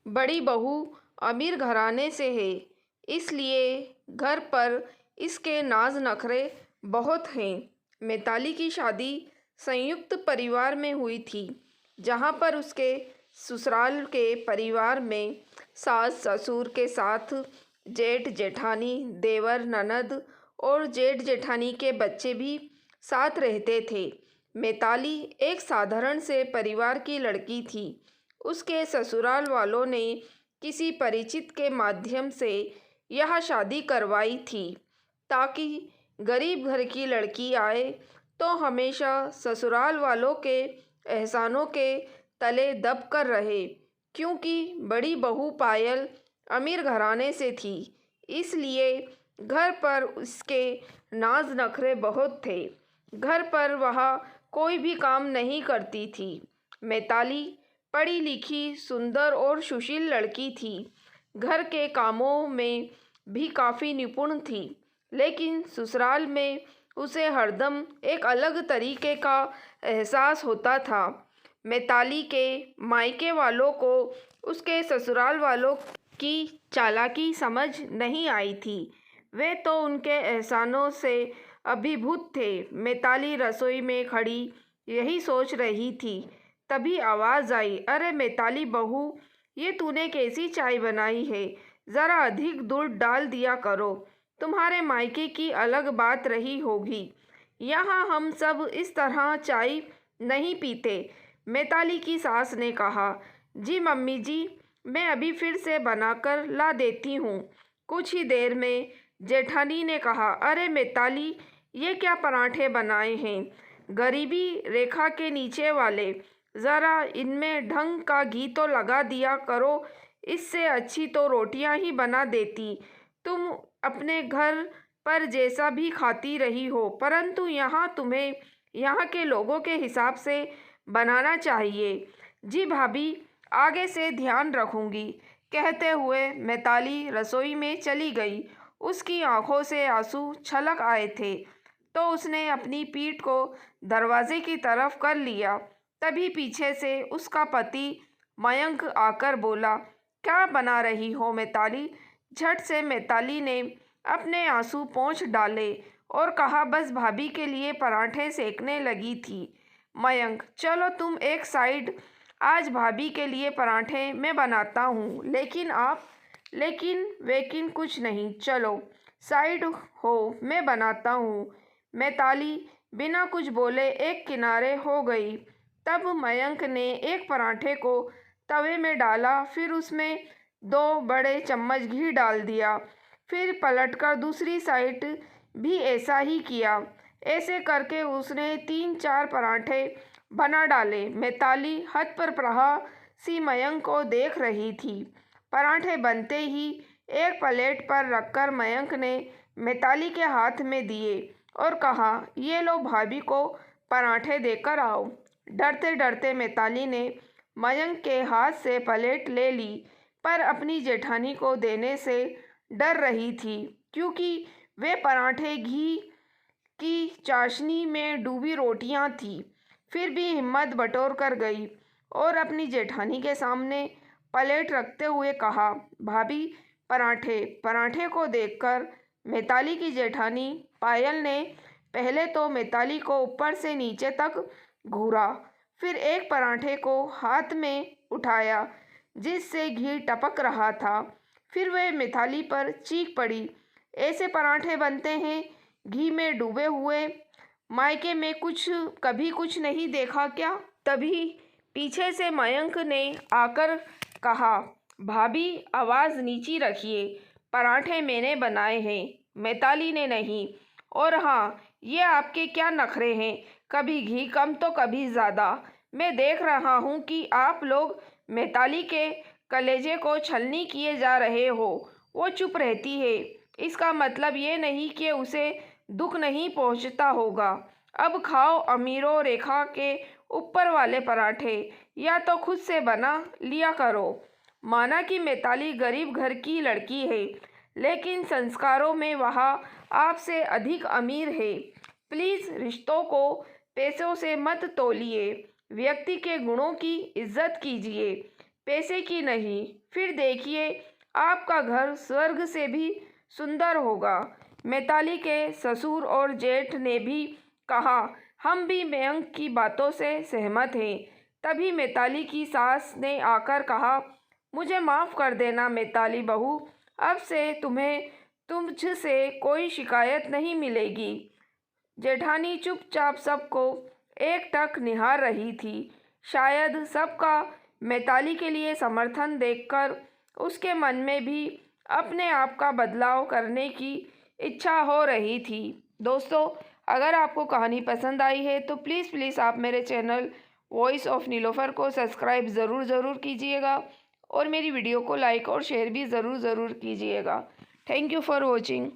बड़ी बहू अमीर घराने से है, इसलिए घर पर इसके नाज नखरे बहुत हैं। मिताली की शादी संयुक्त परिवार में हुई थी, जहाँ पर उसके ससुराल के परिवार में सास ससुर के साथ जेठ जेठानी, देवर ननद और जेठ जेठानी के बच्चे भी साथ रहते थे। मिताली एक साधारण से परिवार की लड़की थी। उसके ससुराल वालों ने किसी परिचित के माध्यम से यह शादी करवाई थी, ताकि गरीब घर की लड़की आए तो हमेशा ससुराल वालों के एहसानों के तले दब कर रहे। क्योंकि बड़ी बहू पायल अमीर घराने से थी, इसलिए घर पर उसके नाज नखरे बहुत थे। घर पर वह कोई भी काम नहीं करती थी। मिताली पढ़ी लिखी, सुंदर और सुशील लड़की थी। घर के कामों में भी काफ़ी निपुण थी, लेकिन ससुराल में उसे हरदम एक अलग तरीके का एहसास होता था। मिताली के मायके वालों को उसके ससुराल वालों की चालाकी समझ नहीं आई थी। वे तो उनके एहसानों से अभिभूत थे। मिताली रसोई में खड़ी यही सोच रही थी, तभी आवाज़ आई, अरे मिताली बहू, ये तूने कैसी चाय बनाई है? ज़रा अधिक दूध डाल दिया करो। तुम्हारे मायके की अलग बात रही होगी, यहाँ हम सब इस तरह चाय नहीं पीते। मिताली की सास ने कहा, जी मम्मी जी, मैं अभी फिर से बनाकर ला देती हूँ। कुछ ही देर में जेठानी ने कहा, अरे मिताली, ये क्या पराठे बनाए हैं? गरीबी रेखा के नीचे वाले। ज़रा इनमें ढंग का घी तो लगा दिया करो, इससे अच्छी तो रोटियां ही बना देती। तुम अपने घर पर जैसा भी खाती रही हो, परंतु यहाँ तुम्हें यहाँ के लोगों के हिसाब से बनाना चाहिए। जी भाभी, आगे से ध्यान रखूँगी। कहते हुए मिताली रसोई में चली गई। उसकी आंखों से आंसू छलक आए थे, तो उसने अपनी पीठ को दरवाजे की तरफ कर लिया। तभी पीछे से उसका पति मयंक आकर बोला, क्या बना रही हो मिताली? झट से मिताली ने अपने आंसू पोंछ डाले और कहा, बस भाभी के लिए पराठे सेकने लगी थी। मयंक, चलो तुम एक साइड, आज भाभी के लिए पराठे मैं बनाता हूँ, लेकिन आप वेकिन कुछ नहीं, चलो साइड हो, मैं बनाता हूँ। मिताली बिना कुछ बोले एक किनारे हो गई। तब मयंक ने एक पराठे को तवे में डाला, फिर उसमें 2 बड़े चम्मच घी डाल दिया। फिर पलटकर दूसरी साइड भी ऐसा ही किया। ऐसे करके उसने 3-4 पराठे बना डाले। मिताली हतप्रभा सी मयंक को देख रही थी। पराठे बनते ही एक प्लेट पर रखकर मयंक ने मिताली के हाथ में दिए और कहा, ये लो भाभी को पराठे देकर आओ। डरते डरते मिताली ने मयंक के हाथ से प्लेट ले ली, पर अपनी जेठानी को देने से डर रही थी, क्योंकि वे पराठे घी की चाशनी में डूबी रोटियां थीं। फिर भी हिम्मत बटोर कर गई और अपनी जेठानी के सामने प्लेट रखते हुए कहा, भाभी पराठे को देखकर मिताली की जेठानी पायल ने पहले तो मिताली को ऊपर से नीचे तक घूरा, फिर एक पराठे को हाथ में उठाया जिससे घी टपक रहा था। फिर वह मिताली पर चीख पड़ी, ऐसे पराठे बनते हैं घी में डूबे हुए? मायके में कभी कुछ नहीं देखा क्या? तभी पीछे से मयंक ने आकर कहा, भाभी आवाज़ नीची रखिए, पराठे मैंने बनाए हैं, मिताली ने नहीं। और हाँ, ये आपके क्या नखरे हैं, कभी घी कम तो कभी ज़्यादा। मैं देख रहा हूँ कि आप लोग मिताली के कलेजे को छलनी किए जा रहे हो। वो चुप रहती है, इसका मतलब ये नहीं कि उसे दुख नहीं पहुँचता होगा। अब खाओ अमीरों रेखा के ऊपर वाले पराठे, या तो खुद से बना लिया करो। माना कि मिताली गरीब घर की लड़की है, लेकिन संस्कारों में वह आपसे अधिक अमीर है। प्लीज़ रिश्तों को पैसों से मत तौलिए, व्यक्ति के गुणों की इज्जत कीजिए। पैसे की नहीं। फिर देखिए आपका घर स्वर्ग से भी सुंदर होगा। मिताली के ससुर और जेठ ने भी कहा, हम भी मयंक की बातों से सहमत हैं। तभी मिताली की सास ने आकर कहा, मुझे माफ़ कर देना मिताली बहू, अब से तुम्हें तुझसे कोई शिकायत नहीं मिलेगी। जेठानी चुपचाप सबको एकटक निहार रही थी। शायद सबका मिताली के लिए समर्थन देखकर उसके मन में भी अपने आप का बदलाव करने की इच्छा हो रही थी। दोस्तों, अगर आपको कहानी पसंद आई है तो प्लीज़ आप मेरे चैनल वॉइस ऑफ नीलोफर को सब्सक्राइब ज़रूर कीजिएगा और मेरी वीडियो को लाइक और शेयर भी ज़रूर कीजिएगा। Thank you for watching.